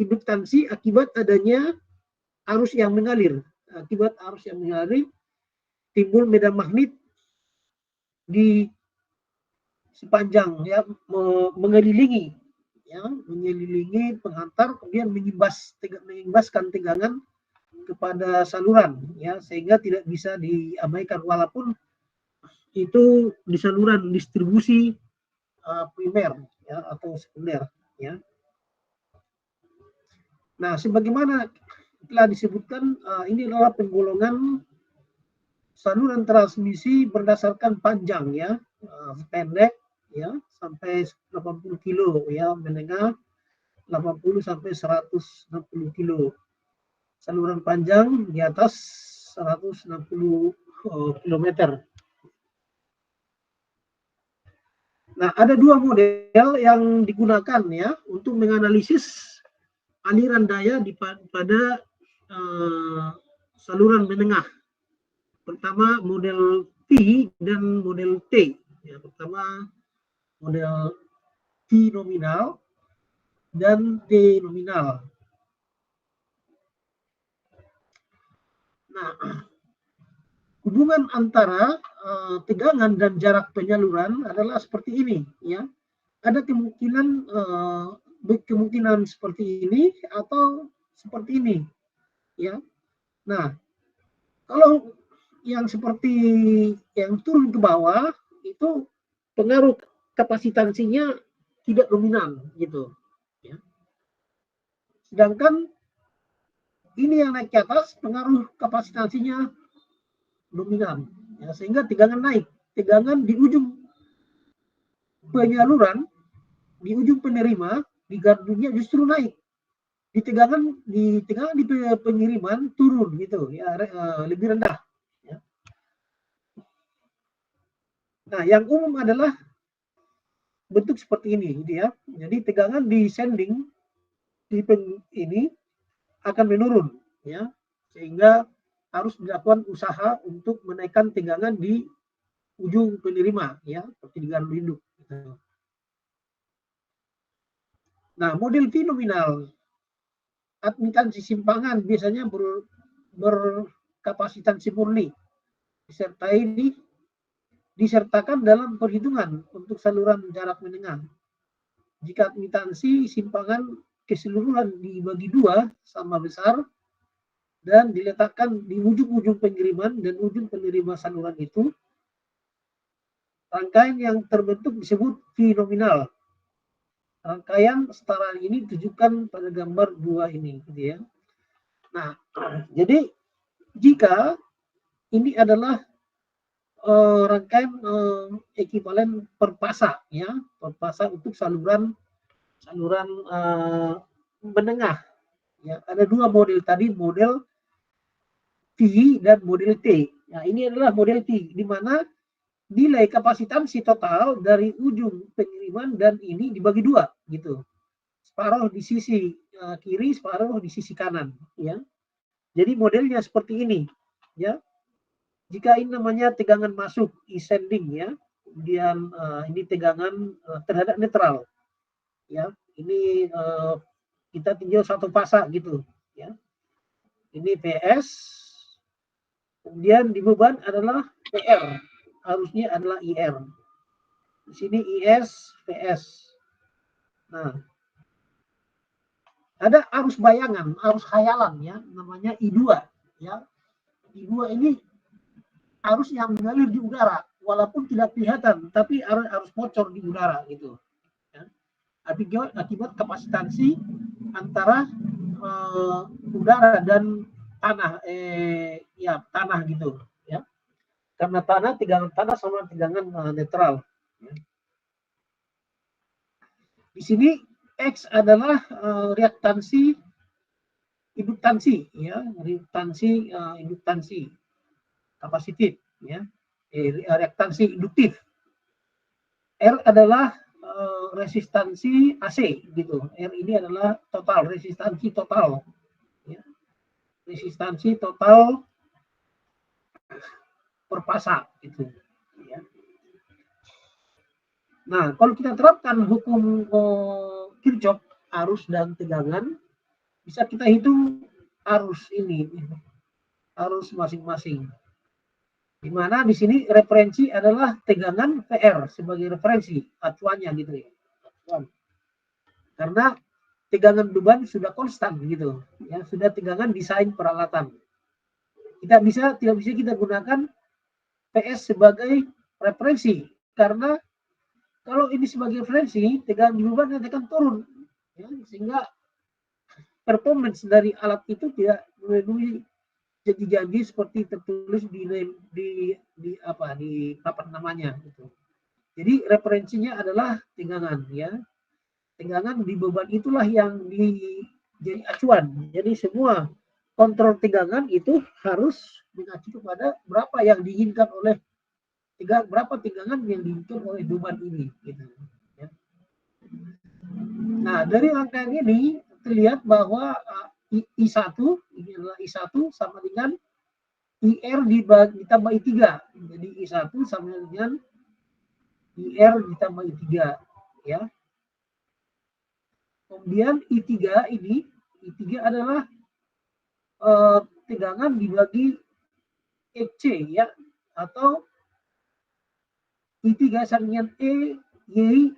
induktansi akibat adanya arus yang mengalir. Akibat arus yang mengalir timbul medan magnet di sepanjang ya mengelilingi penghantar, kemudian mengimbaskan tegangan kepada saluran ya, sehingga tidak bisa diabaikan walaupun itu di saluran distribusi primer ya atau sekunder ya. Nah, sebagaimana telah disebutkan, ini adalah penggolongan saluran transmisi berdasarkan panjang ya, pendek ya sampai 80 kilo ya, menengah 80 sampai 160 kilo. Saluran panjang di atas 160 kilometer. Nah, ada dua model yang digunakan ya untuk menganalisis aliran daya pada saluran menengah. Pertama model T dan model T. Ya, pertama model T nominal dan T nominal. Nah, hubungan antara tegangan dan jarak penyaluran adalah seperti ini ya. Ada kemungkinan seperti ini atau seperti ini ya. Nah, kalau yang seperti yang turun ke bawah itu pengaruh kapasitansinya tidak dominan gitu ya. Sedangkan ini yang naik ke atas pengaruh kapasitansinya dominan ya, sehingga tegangan naik. Tegangan di ujung penyaluran, di ujung penerima, di gardunya justru naik. Di tegangan di pengiriman turun gitu ya, lebih rendah ya. Nah, yang umum adalah bentuk seperti ini gitu ya. Jadi tegangan di sending ini akan menurun ya, sehingga harus dilakukan usaha untuk menaikkan tegangan di ujung penerima ya, seperti di gardu induk gitu. Nah, model V nominal, admitansi simpangan biasanya berkapasitansi murni disertakan dalam perhitungan untuk saluran jarak menengah. Jika admitansi simpangan keseluruhan dibagi dua sama besar dan diletakkan di ujung-ujung pengiriman dan ujung penerima saluran itu, rangkaian yang terbentuk disebut V nominal. Rangkaian setara ini tunjukkan pada gambar 2 ini gitu ya. Nah, jadi jika ini adalah rangkaian ekivalen per pasa ya, per pasa untuk saluran menengah ya. Ada dua model tadi, model T dan model T. Nah, ini adalah model T di mana nilai kapasitansi total dari ujung pengiriman dan ini dibagi dua gitu. Separuh di sisi kiri, separuh di sisi kanan ya. Jadi modelnya seperti ini ya. Jika ini namanya tegangan masuk ascending ya, kemudian ini tegangan terhadap netral ya. Ini kita tinjau satu fasa gitu ya. Ini PS, kemudian di beban adalah PR, harusnya adalah IR. Di sini IS, PS. Nah, ada arus bayangan, arus khayalan ya, namanya I2 ya. I2 ini arus yang mengalir di udara, walaupun tidak kelihatan, tapi arus bocor di udara gitu. Ya. Akibat kapasitansi antara udara dan tanah, tanah gitu ya. Karena tegangan tanah sama tegangan netral. Ya. Di sini X adalah reaktansi induktansi ya, induktansi kapasitif ya, reaktansi induktif. R adalah resistansi AC gitu. R ini adalah total, resistansi total ya. Resistansi total per pasa gitu ya. Nah, kalau kita terapkan hukum Kirchhoff arus dan tegangan, bisa kita hitung arus ini, arus masing-masing. Di mana di sini referensi adalah tegangan VR sebagai referensi acuannya gitu ya. Acuan. Karena tegangan beban sudah konstan gitu, ya sudah tegangan desain peralatan. Tidak bisa kita gunakan PS sebagai referensi karena kalau ini sebagai referensi tegangan beban nanti akan turun, ya, sehingga performance dari alat itu tidak memenuhi janji-janji seperti tertulis di apa di papan namanya gitu. Jadi referensinya adalah tegangan ya. Tegangan di beban itulah yang jadi acuan. Jadi semua kontrol tegangan itu harus mengacu kepada berapa yang diinginkan oleh berapa tegangan yang diinginkan oleh beban ini gitu ya. Nah, dari rangkaian ini terlihat bahwa I1 ini adalah I1 sama dengan IR ditambah I3. Jadi I1 sama dengan IR ditambah I3 ya. Kemudian I3 ini, I3 adalah tegangan dibagi FC ya, atau I3 sama dengan Y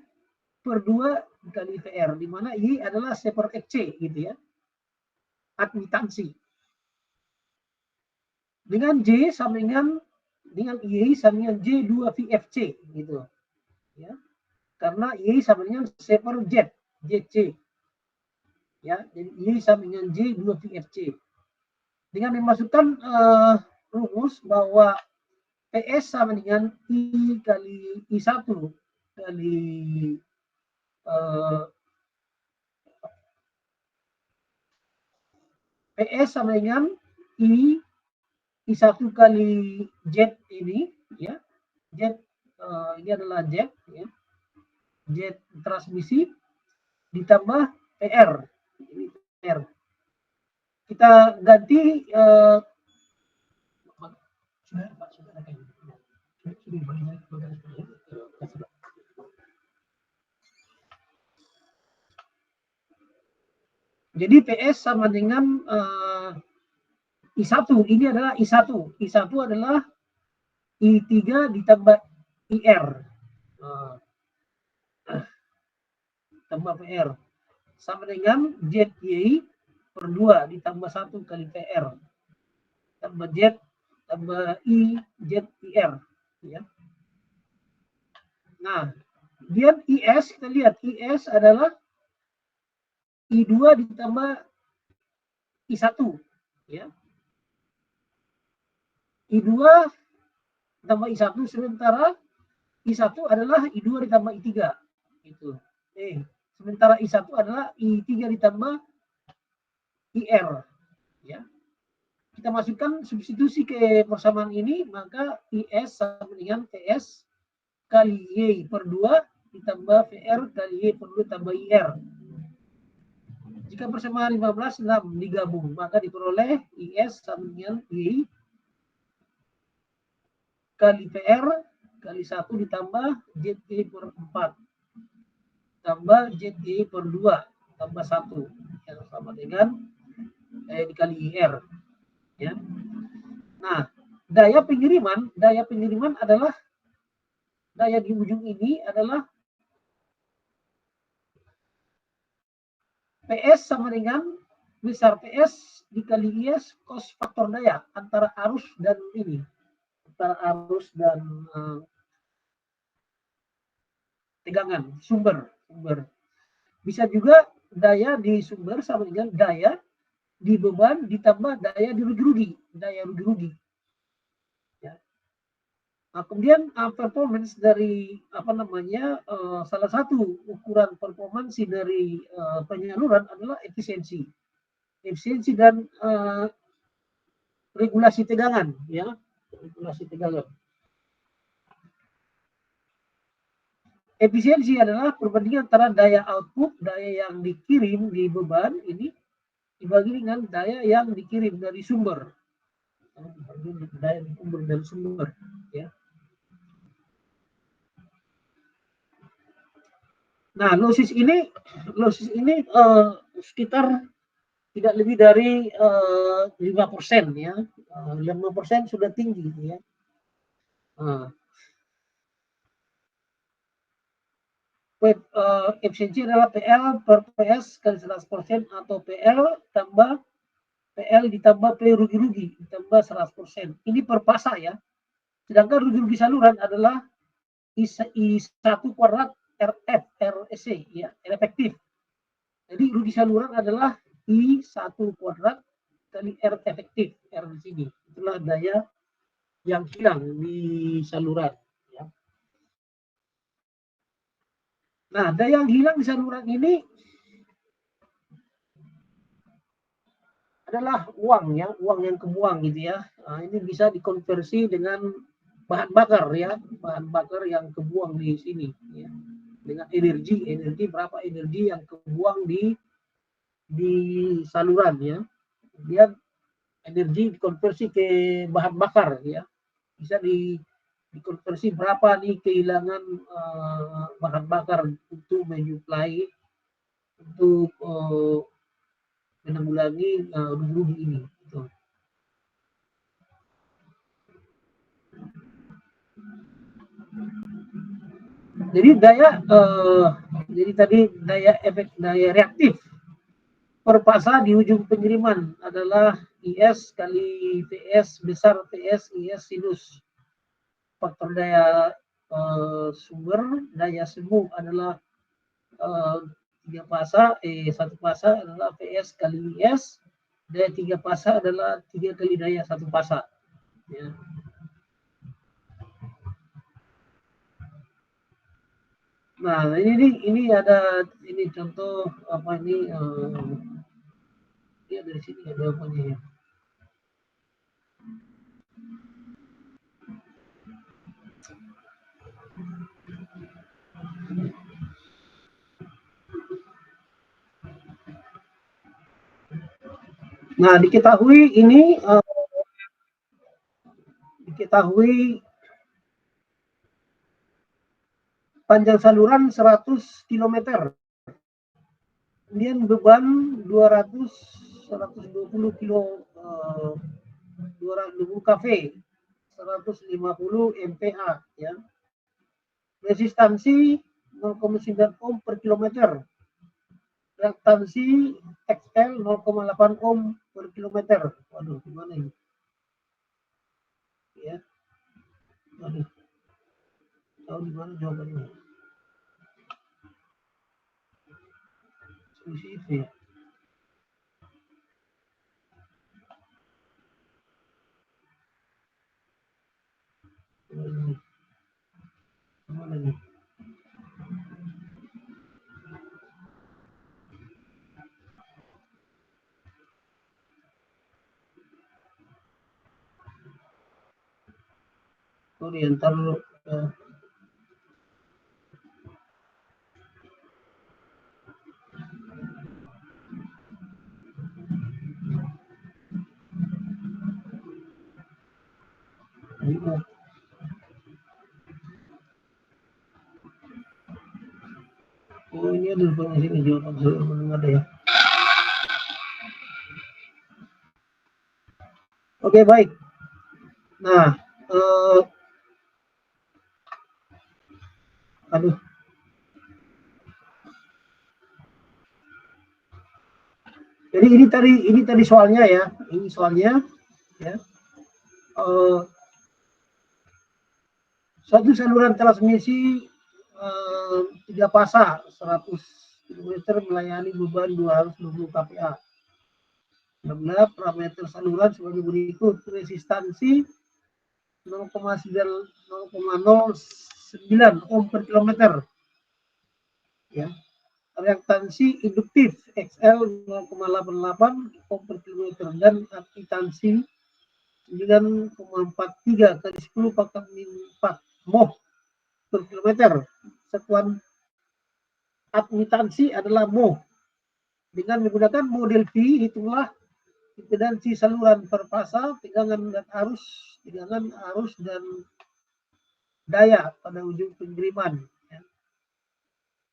per 2 kali VR, di mana Y adalah seper FC gitu ya, admitansi. Dengan J sama dengan Y sama dengan J2 VFC gitu ya. Karena Y sama dengan seper Z, JC. Ya, jadi Y sama dengan J2 VFC. Dengan memasukkan rumus bahwa PS sama dengan I kali I1 kali PS sama dengan I1 kali Z ini ya. Z ini adalah Z ya. Z transmisi ditambah PR. Ini PR. Kita ganti jadi PS sama dengan I1. Ini adalah I1. I1 adalah I3 ditambah IR. Tambah PR. Sama dengan ZY per 2 ditambah 1 kali PR. Tambah Z, tambah I, ZIR. Ya. Nah, kemudian IS, kita lihat IS adalah I2 ditambah I1. Ya. I2 ditambah I1, sementara I1 adalah I2 ditambah I3. Gitu. Sementara I1 adalah I3 ditambah IR. Ya. Kita masukkan substitusi ke persamaan ini, maka IS sama dengan TS kali Y per 2 ditambah VR kali Y per 2 tambah IR. Jika persamaan 15, 6 digabung, maka diperoleh IS sama dengan Y kali PR kali 1 ditambah ZY per 4 tambah ZY per 2 tambah 1 yang sama dengan dikali IR. Ya. Nah, daya pengiriman adalah daya di ujung ini adalah PS sama dengan besar PS dikali IS cos faktor daya antara arus dan ini, antara arus dan tegangan sumber. Bisa juga daya di sumber sama dengan daya di beban ditambah daya di rugi-rugi, ya. Nah, kemudian performance dari salah satu ukuran performansi dari penyaluran adalah efisiensi dan regulasi tegangan, ya, regulasi tegangan. Efisiensi adalah perbandingan antara daya output, daya yang dikirim di beban ini dibagi dengan daya yang dikirim dari sumber. Daya dari sumber, ya. Nah, losis ini sekitar tidak lebih dari 5% ya. 5% sudah tinggi ya. Efisiensi adalah PL per PS kali 100% atau PL tambah PL ditambah P rugi-rugi ditambah 100%. Ini per pasa ya. Sedangkan rugi-rugi saluran adalah I1 kuadrat RF REC ya, efektif. Jadi rugi saluran adalah I1 kuadrat kali R efektif, R di sini. Itulah daya yang hilang di saluran ya. Nah, daya yang hilang di saluran ini adalah uang ya, uang yang kebuang gitu ya. Nah, ini bisa dikonversi dengan bahan bakar ya, bahan bakar yang kebuang di sini ya. Dengan energi berapa energi yang kebuang di saluran ya. Dia energi dikonversi ke bahan bakar ya. Bisa dikonversi berapa nih kehilangan bahan bakar untuk menyuplai untuk menanggulangi rugi-rugi ini. Gitu. Jadi jadi tadi daya reaktif per pasa di ujung pengiriman adalah IS kali PS besar PS IS sinus. Faktor daya sumber daya semu adalah 3 pasa, satu pasa adalah PS kali IS, daya 3 pasa adalah 3 kali daya satu pasa. Ya. Nah, ini ada ini contoh apa ini ya dari sini ada apa nih? Nah, diketahui ini panjang saluran 100 km. Kemudian beban 120 kilo 220 kV 150 MPa ya. Resistansi 0,9 ohm per kilometer. Reaktansi XL 0,8 ohm per kilometer. Waduh, gimana ini? Ya. Waduh. Tahu di mana jawabannya? Solusi itu ya. Gimana nih? Oh, diantar oh, ini ada di sini jawaban belum ada ya. Oke, baik. Nah, aduh. Jadi ini tadi soalnya ya. Ini soalnya ya. Suatu saluran transmisi 3 pasa 100 km melayani beban 220 kPa. Apabila parameter saluran sebagai berikut: resistansi 0,09 ohm per kilometer. Ya. Reaktansi induktif XL 0,88 ohm per kilometer dan admitansi 9,43 kali 10 pangkat 4 mho per kilometer. Satuan admitansi adalah mho. Dengan menggunakan model P, hitunglah impedansi saluran per pasa, tegangan arus dan daya pada ujung pengiriman. Ya.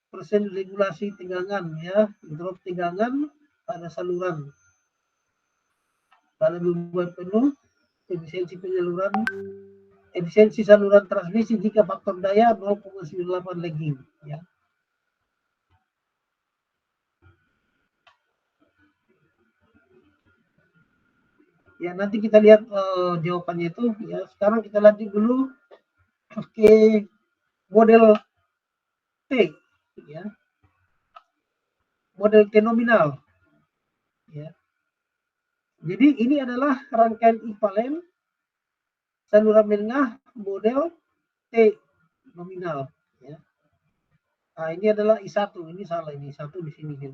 Persen regulasi tegangan ya, drop tegangan pada saluran. pada beban penuh, efisiensi saluran transmisi jika faktor daya 0,98 lagging, ya. Ya, nanti kita lihat jawabannya itu, ya. Sekarang kita lanjut dulu ke model T, ya. Model T nominal, ya. Jadi ini adalah rangkaian ivalen saluran menengah model T nominal, ya. Nah, ini adalah I1, ini salah, ini I1 di sini, ya.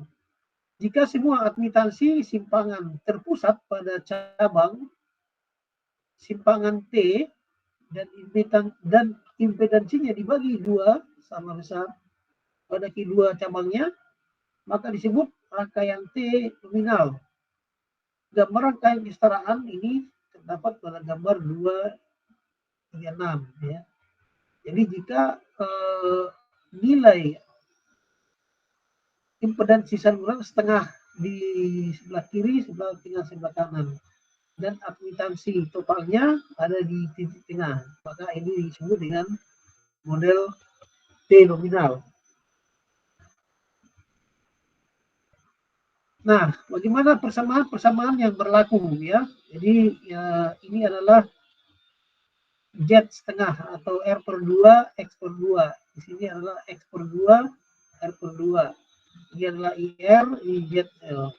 Jika semua admitansi simpangan terpusat pada cabang simpangan T dan impedansinya dibagi dua sama besar pada kedua cabangnya, maka disebut rangkaian T nominal. Gambar rangkaian kesetaraan ini terdapat pada gambar 236, ya. Jadi jika nilai impedansi saluran setengah di sebelah kiri, sebelah tengah, sebelah kanan, dan admitansi totalnya ada di titik tengah, maka ini disebut dengan model T nominal. Nah, bagaimana persamaan yang berlaku, ya? Jadi ya, ini adalah Z setengah atau R per 2 X per 2. Di sini adalah X per 2 R per 2. Ini adalah IR, ini ZL.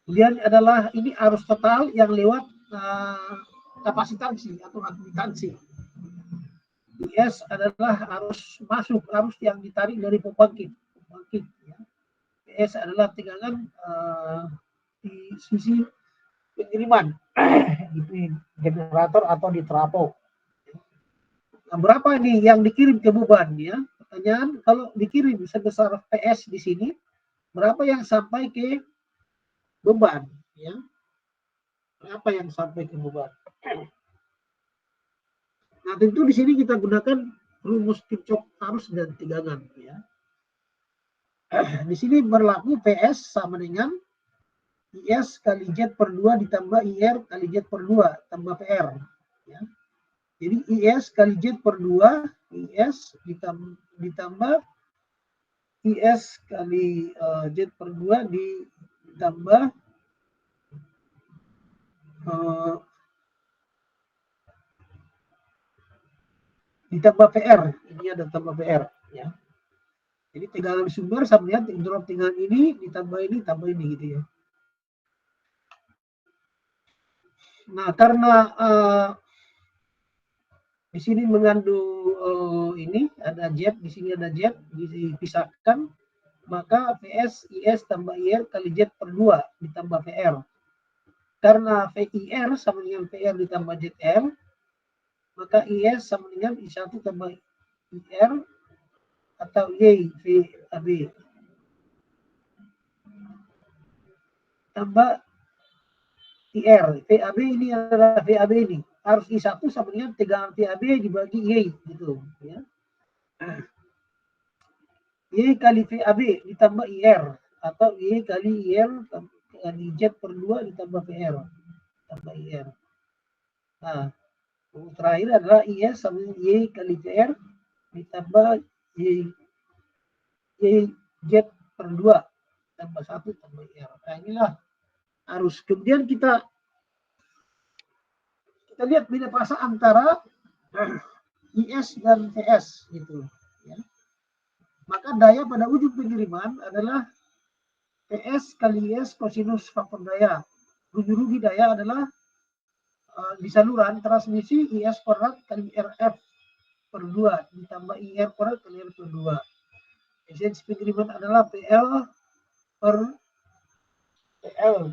Kemudian adalah ini arus total yang lewat kapasitansi atau admitansi. IS adalah arus masuk, arus yang ditarik dari pembangkit, ya. PS adalah tegangan di sisi pengiriman di generator atau di trafo. Nah, berapa ini yang dikirim ke beban, ya? Pertanyaan, kalau dikirim sebesar PS di sini, berapa yang sampai ke beban, ya? Berapa yang sampai ke beban? Nah, tentu di sini kita gunakan rumus Kirchhoff arus dan tegangan, ya. Di sini berlaku PS sama dengan IS kali Z per 2 ditambah IR kali Z per 2 tambah PR, ya. Jadi IS kali Z per 2, IS ditambah IS kali Z per 2 ditambah PR. Ini ada tambah PR, ya. Jadi tegangan sumber sama dengan drop tegangan ini ditambah ini tambah ini, gitu, ya. Nah, karena di sini mengandung ini ada Z, di sini ada Z, dipisahkan, maka PS IS tambah IR kali Z per 2 ditambah PR. Karena VIR sama dengan PR ditambah ZR, maka IS sama dengan I1 tambah IR atau Y VAB tambah IR. VAB ini adalah VAB ini. Harus I1 sama dengan tegangan VAB dibagi Y, gitu, ya. Y kali VAB ditambah IR atau Y kali IR kali Z per 2 ditambah PR tambah IR. Nah, terakhir adalah IS sama Y kali VR ditambah Y Z per 2 tambah 1 tambah IR. Nah, inilah arus. Kemudian kita lihat beda fasa antara IS dan VS, gitu, ya. Maka daya pada ujung pengiriman adalah PS kali IS kosinus faktor daya. Rugi daya adalah di saluran transmisi IS kuadrat kali RF per 2 ditambah IR kuadrat kali R per 2. Efisiensi pengiriman adalah PL per PL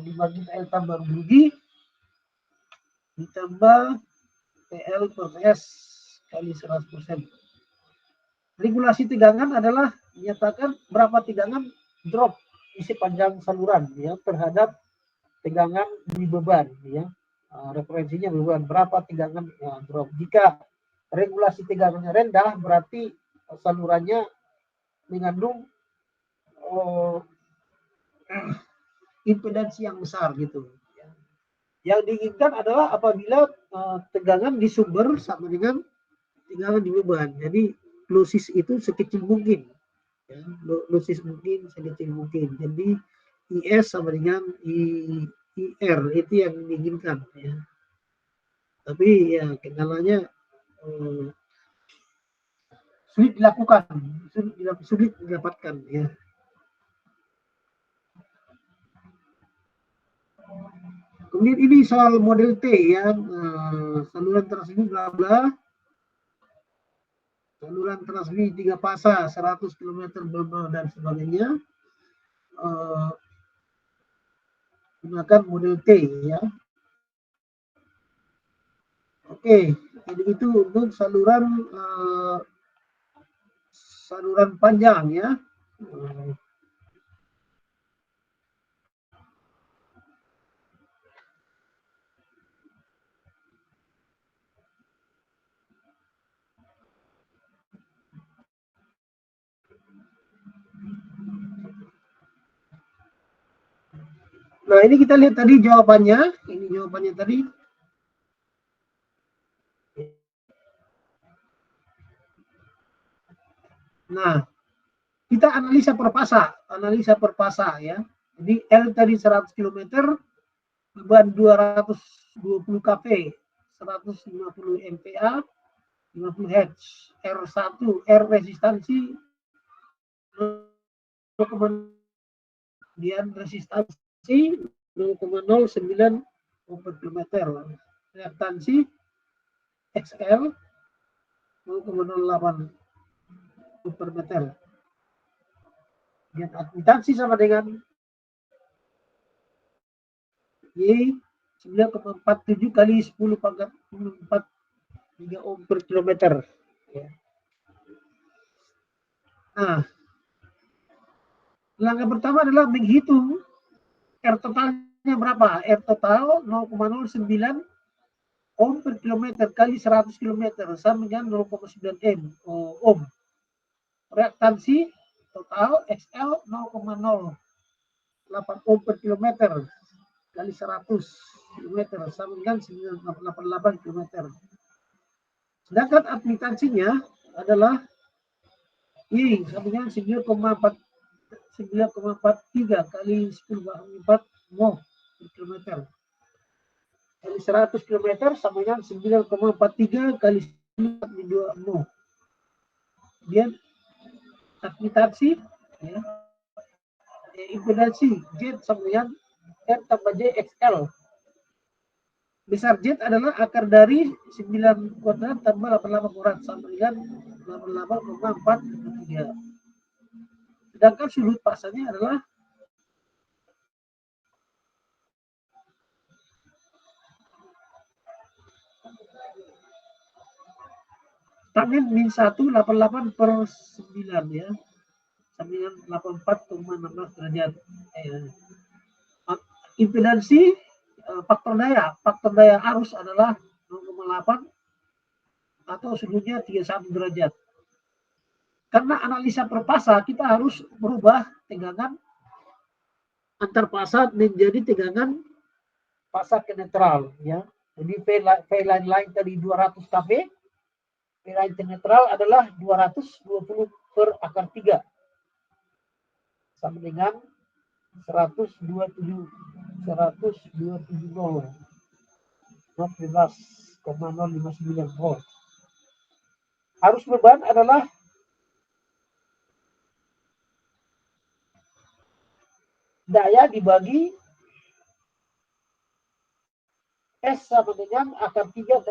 dibagi PL tambah rugi ditambah PL per PS kali 100%. Regulasi tegangan adalah menyatakan berapa tegangan drop di sepanjang saluran, ya, terhadap tegangan di beban, ya. Referensinya beban, berapa tegangan drop. Jika regulasi tegangannya rendah, berarti salurannya mengandung impedansi yang besar gitu. Yang diinginkan adalah apabila tegangan di sumber sama dengan tegangan di beban. Jadi losses itu sekecil mungkin. Ya, losses mungkin sekecil mungkin. Jadi IS sama dengan IR itu yang diinginkan. Ya. Tapi ya kendalanya sulit dilakukan, sulit didapatkan. Ya. Kemudian ini soal model T ya, saluran transmisi bla bla, saluran transmisi 3 fasa 100 km bla bla dan sebagainya, gunakan model T ya. Oke, jadi itu untuk saluran saluran panjang ya. Nah, ini kita lihat tadi jawabannya. Ini jawabannya tadi. Nah, kita analisa per fasa ya. Jadi L tadi 100 km, beban 220 kV, 150 MPa, 50 Hz, R1, R resistansi, kemudian resistansi 0,09 ohm per kilometer, reaktansi XL 0,08 ohm per meter. Dan admitansi sama dengan Y 9,47 kali 10 pangkat 4 3 ohm per kilometer. Ya. Nah, langkah pertama adalah menghitung R totalnya berapa? R total 0,09 ohm per kilometer kali 100 km sama dengan 0,9 ohm. Reaktansi total XL 0,08 ohm per kilometer kali 100 km sama dengan 988 km. Sedangkan admitansinya adalah Y sama dengan 9,43 kali 10 mol per kilometer. Kali 100 km sama dengan 9,43 kali 10 mol. Kemudian admitansi ya, impedansi Z sama dengan R tambah J XL. Besar Z adalah akar dari 9 kuadrat tambah 88 kuadrat sama dengan 88,4. Sedangkan sudut pasanya adalah tangen min 1 88 per 9 ya. Sama dengan 84,16 derajat. Impedansi faktor daya arus adalah 0,8 atau sudutnya 31 derajat. Karena analisa per fasa kita harus merubah tegangan antar fasa menjadi tegangan fasa ke netral ya. Jadi V line tadi 200 kV, V line ke netral adalah 220 per akar 3 sama dengan 127,0 14,059 volt. Arus beban adalah daya dibagi S sama dengan akar 3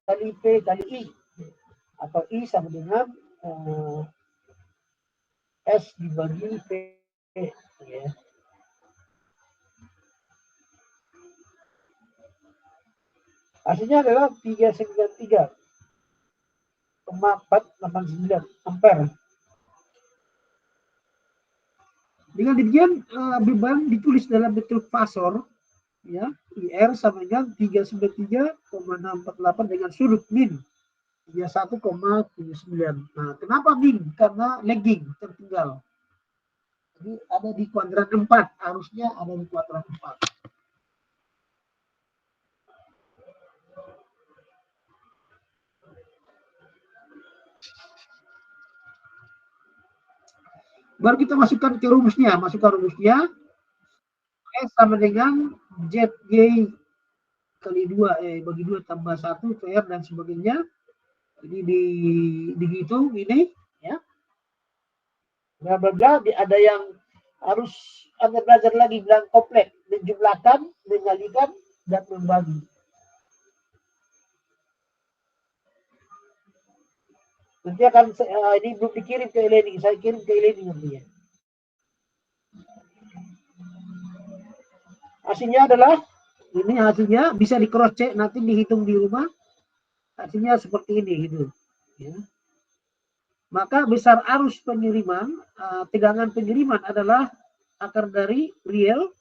kali P kali I. Atau I sama dengan S dibagi P. Ya. Hasilnya adalah 393,489 ampere. Dengan demikian beban ditulis dalam bentuk fasor ya, IR sama dengan 393,648 dengan sudut min 31,79. Nah, kenapa min? Karena lagging, tertinggal. Jadi ada di kuadran 4, harusnya ada di kuadran 4. Baru kita masukkan ke rumusnya, S sama dengan ZY kali 2, bagi 2 tambah 1, PR dan sebagainya. Jadi dihitung ini, ya. Bla bla bla, ada yang harus Anda belajar lagi bilang kompleks, menjumlahkan, mengalikan, dan membagi. Nanti akan ini belum dikirim ke Eleni, saya kirim ke Eleni nanti ya. Hasilnya adalah ini, hasilnya bisa di cross check, nanti dihitung di rumah. Hasilnya seperti ini gitu. Ya. Maka besar arus pengiriman, tegangan pengiriman adalah akar dari real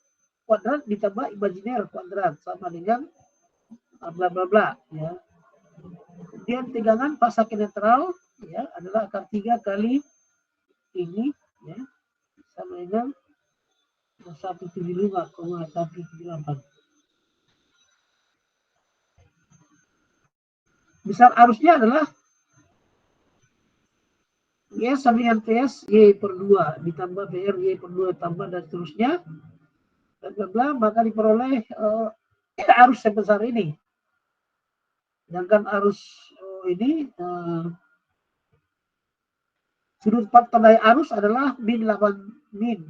kuadrat ditambah imajiner kuadrat sama dengan bla bla bla, ya. Kemudian tegangan pasang netral, ya, adalah akar 3 kali ini, ya, sama dengan 175,178. Besar arusnya adalah Y sama dengan PS Y per 2 ditambah PR Y per 2 tambah dan seterusnya, bla bla bla, maka diperoleh arus sebesar ini. Sedangkan arus ini sudut faktor dari arus adalah min 8 min.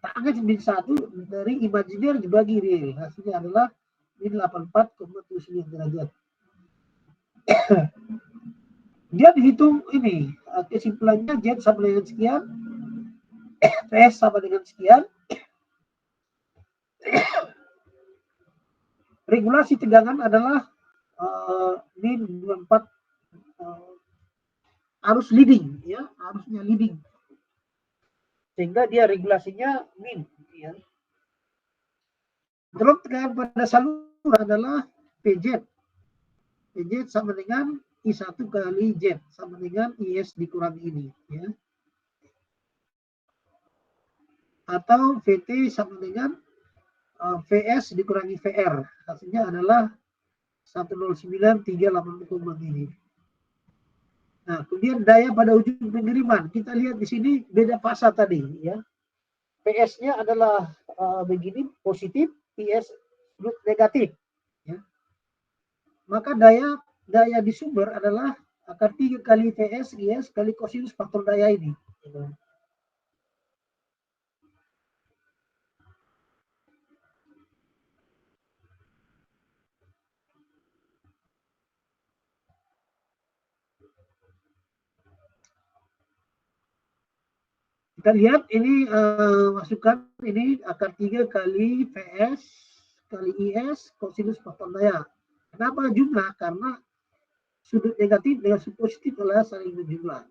Tangan min 1 dari imajiner dibagi real. Hasilnya adalah min 84,79 derajat. Dia dihitung ini, kesimpulannya Z sama dengan sekian, PS sama dengan sekian. Regulasi tegangan adalah min 24 arus leading, ya, arusnya leading, sehingga dia regulasinya min, ya. Drop tegangan pada saluran adalah PZ sama dengan I1 kali Z sama dengan IS dikurangi ini, ya. Atau VT sama dengan VS dikurangi VR, hasilnya adalah 109,380 ini. Nah, kemudian daya pada ujung pengiriman, kita lihat di sini beda fasa tadi, ya. PS-nya adalah begini, positif, IS negatif, ya. Maka daya di sumber adalah akar 3 kali PS IS kali kosinus faktor daya ini. Kita lihat ini masukkan ini akar 3 kali PS kali IS kosinus faktor daya. Kenapa jumlah? Karena sudut negatif dengan sudut positif adalah saling berjumlah.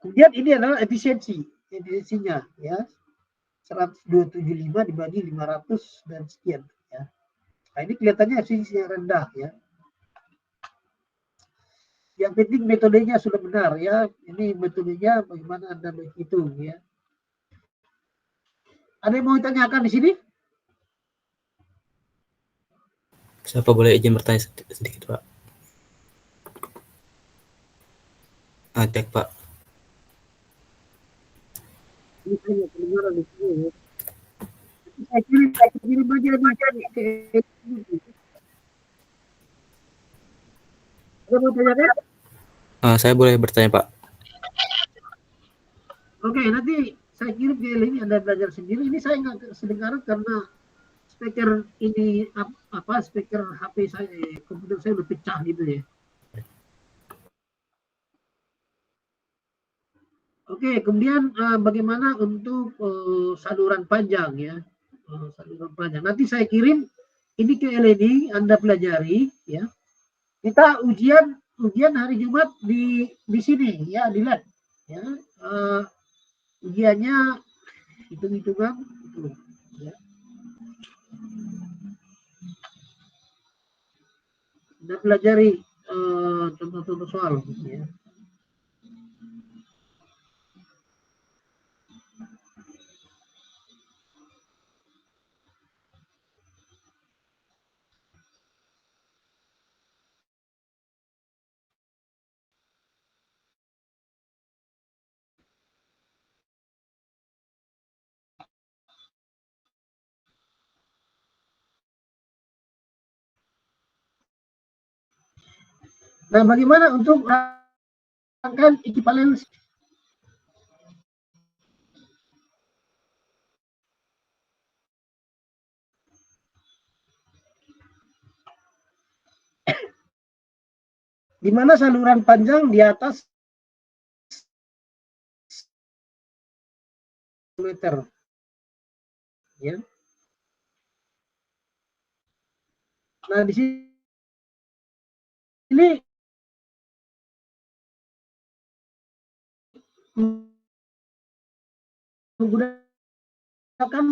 Kemudian ini adalah efisiensinya, ya. 102,75 dibagi 500 dan sekian, ya. Nah, ini kelihatannya efisiensinya rendah, ya. Yang penting metodenya sudah benar, ya. Ini metodenya bagaimana Anda menghitung, ya. Ada yang mau ditanyakan di sini? Siapa boleh izin bertanya sedikit, Pak? Cek, Pak. Ini saya kedengaran di sini, ya. Saya kirim aja ke Ada mau tanyakan? Saya boleh bertanya, Pak? Oke, nanti saya kirim ke ini, Anda belajar sendiri. Ini saya nggak sedengar karena speaker ini speaker HP saya, komputer saya udah pecah gitu, ya. Oke, kemudian bagaimana untuk saluran panjang, ya. Saluran panjang. Nanti saya kirim ini ke Eleni, Anda pelajari, ya. Kita ujian hari Jumat di sini, ya, di lab, ya. Ujiannya hitung-hitungan, ya. dan pelajari contoh-contoh soal ya. Nah, bagaimana untuk rangkaian ekivalensi? Di mana saluran panjang di atas meter, ya. Nah, di sini menggunakan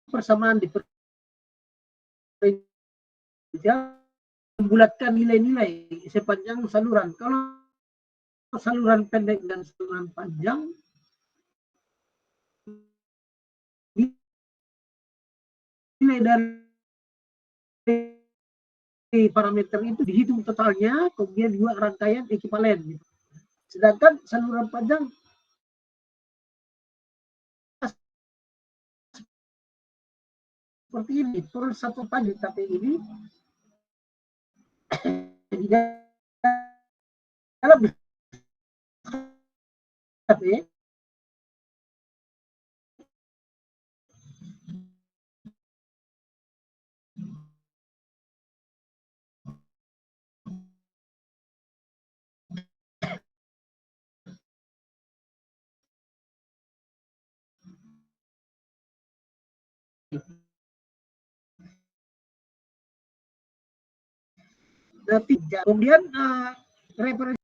persamaan diferensial, membulatkan nilai-nilai sepanjang saluran. Kalau saluran pendek dan saluran panjang, nilai dari parameter itu dihitung totalnya, kemudian juga rangkaian ekivalen. Sedangkan saluran panjang seperti ini, turun satu panjang, tapi ini di dalam tapi kemudian referensi